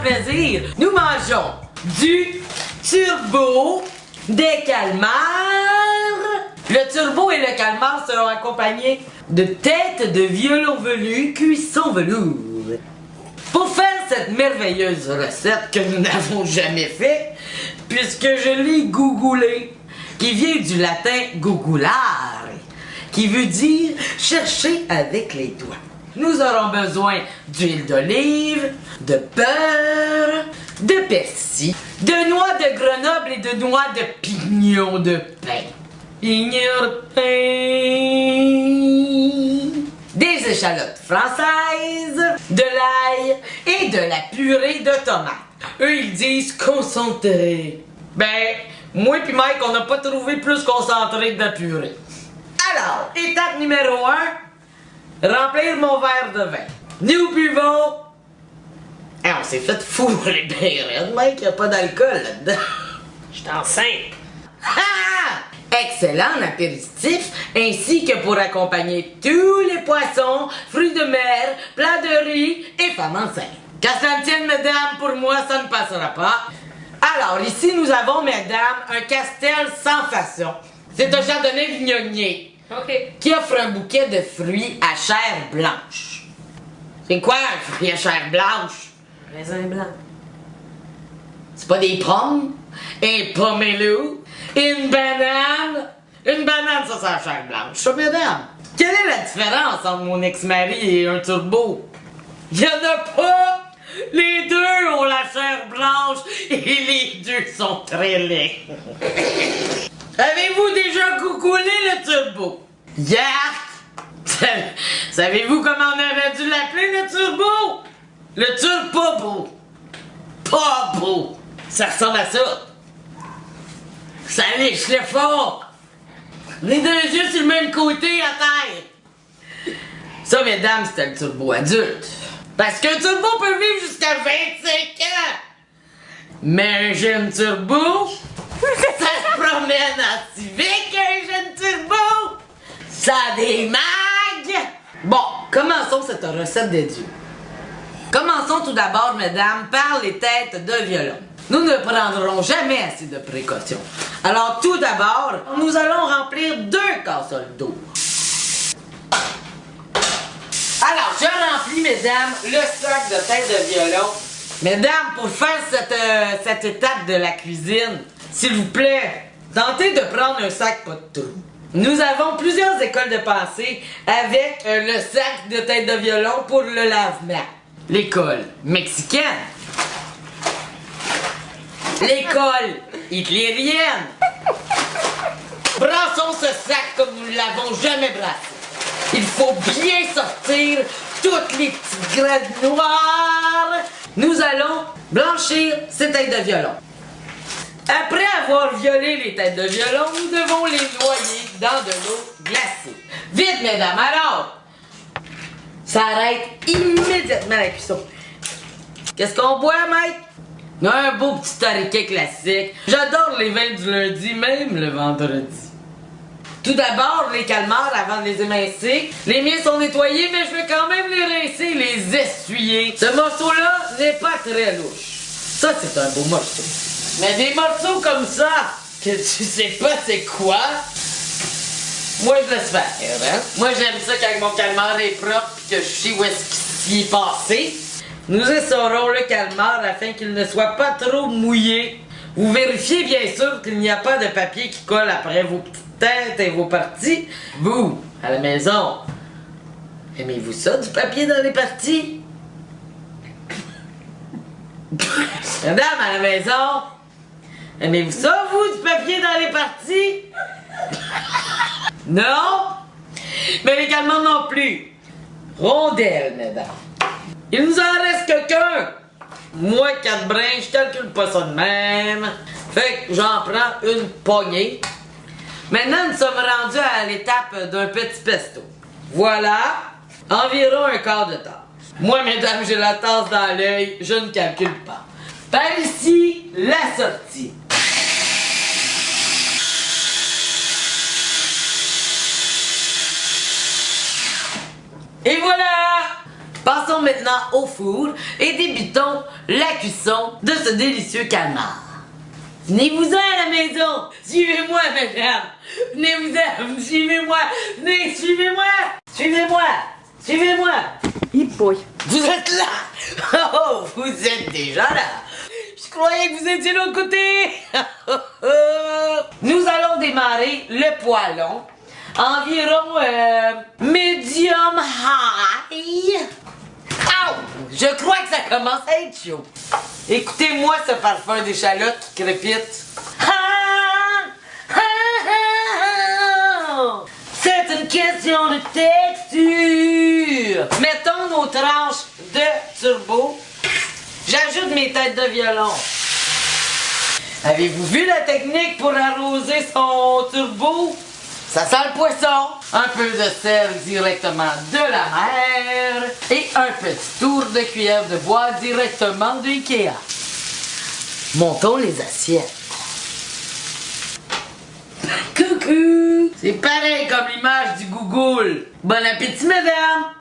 plaisir. Nous mangeons du turbo, des calmars. Le turbo et le calmar seront accompagnés de têtes de violon velu cuisson velours. Pour faire cette merveilleuse recette que nous n'avons jamais fait, puisque je l'ai googlée, qui vient du latin googulare, qui veut dire chercher avec les doigts. Nous aurons besoin d'huile d'olive, de beurre, de persil, de noix de Grenoble et de noix de pignon de pain. Pignon de pain. Des échalotes françaises, de l'ail et de la purée de tomates. Eux, ils disent concentré. Ben, moi pis Mike, on n'a pas trouvé plus concentré que de la purée. Alors, étape numéro 1, remplir mon verre de vin. Nous buvons. Ah, on s'est fait fourrer bien raide, Mike, y'a pas d'alcool là-dedans. J'étais enceinte. Ah! Excellent apéritif, ainsi que pour accompagner tous les poissons, fruits de mer, plats de riz et femmes enceintes. Qu'à ça ne tienne, mesdames, pour moi, ça ne passera pas. Alors, ici, nous avons, mesdames, un castel sans façon. C'est un chardonnay vignonnier. OK. Qui offre un bouquet de fruits à chair blanche. C'est quoi un fruit à chair blanche? Raisin blanc. C'est pas des pommes? Un pomelo? Une banane? Une banane, ça, c'est la chair blanche. Ça, mesdames. Quelle est la différence entre mon ex-mari et un turbo? Y'en a pas! Les deux ont la chair blanche et les deux sont très laids. Avez-vous déjà googlé le turbo? Yark! Savez-vous comment on aurait dû l'appeler, le turbo? Le turbo. Pas beau. Ça ressemble à ça. Ça lèche le fort. Les deux yeux sur le même côté à terre. Ça, mesdames, c'était le turbo adulte. Parce qu'un turbo peut vivre jusqu'à 25 ans. Mais un jeune turbo, ça se promène en civique, un jeune turbo. Ça a des mags. Bon, commençons cette recette des dieux. Commençons tout d'abord, mesdames, par les têtes de violon. Nous ne prendrons jamais assez de précautions. Alors, tout d'abord, nous allons remplir 2 casseroles d'eau. Alors, je remplis, mesdames, le sac de tête de violon. Mesdames, pour faire cette étape de la cuisine, s'il vous plaît, tentez de prendre un sac pas de trou. Nous avons plusieurs écoles de pensée avec le sac de tête de violon pour le lavement. L'école mexicaine. L'école hitlérienne. Brassons ce sac comme nous ne l'avons jamais brassé. Il faut bien sortir toutes les petites graines noires. Nous allons blanchir ces têtes de violon. Après avoir violé les têtes de violon, nous devons les noyer dans de l'eau glacée. Vite, mesdames, alors! Ça arrête immédiatement la cuisson. Qu'est-ce qu'on boit, Mike? Un beau petit tariquet classique. J'adore les vins du lundi, même le vendredi. Tout d'abord, les calmars avant de les émincer. Les miens sont nettoyés, mais je vais quand même les rincer, les essuyer. Ce morceau-là n'est pas très louche. Ça, c'est un beau morceau. Mais des morceaux comme ça, que tu sais pas c'est quoi, moi je laisse faire, hein? Moi j'aime ça quand mon calmar est propre et que je sais où est-ce qu'il est passé. Nous essorons le calmar afin qu'il ne soit pas trop mouillé. Vous vérifiez bien sûr qu'il n'y a pas de papier qui colle après vos petites têtes et vos parties. Vous, à la maison, aimez-vous ça du papier dans les parties? Madame, à la maison, aimez-vous ça, vous, du papier dans les parties? Non? Mais les calmars non plus. Rondelle, mesdames. Il nous en reste quelqu'un. Moi, 4 brins, je calcule pas ça de même. Fait que j'en prends une poignée. Maintenant, nous sommes rendus à l'étape d'un petit pesto. Voilà, environ un quart de tasse. Moi, mesdames, j'ai la tasse dans l'œil, je ne calcule pas. Par ici, la sortie. Et voilà! Passons maintenant au four et débutons la cuisson de ce délicieux calmar. Venez-vous-en à la maison! Suivez-moi, madame! Venez-vous-en! Suivez-moi! Venez, suivez-moi! Suivez-moi! Suivez-moi! Boy. Vous êtes là! Oh, vous êtes déjà là! Je croyais que vous étiez de l'autre côté! Nous allons démarrer le poêlon. Environ medium high. Ow! Je crois que ça commence à être chaud. Écoutez-moi ce parfum d'échalote qui crépite. C'est une question de texture. Mettons nos tranches de turbo. J'ajoute mes têtes de violon. Avez-vous vu la technique pour arroser son turbo? Ça sent le poisson. Un peu de sel directement de la mer. Et un petit tour de cuillère de bois directement de Ikea. Montons les assiettes. Coucou! C'est pareil comme l'image du Google. Bon appétit, madame!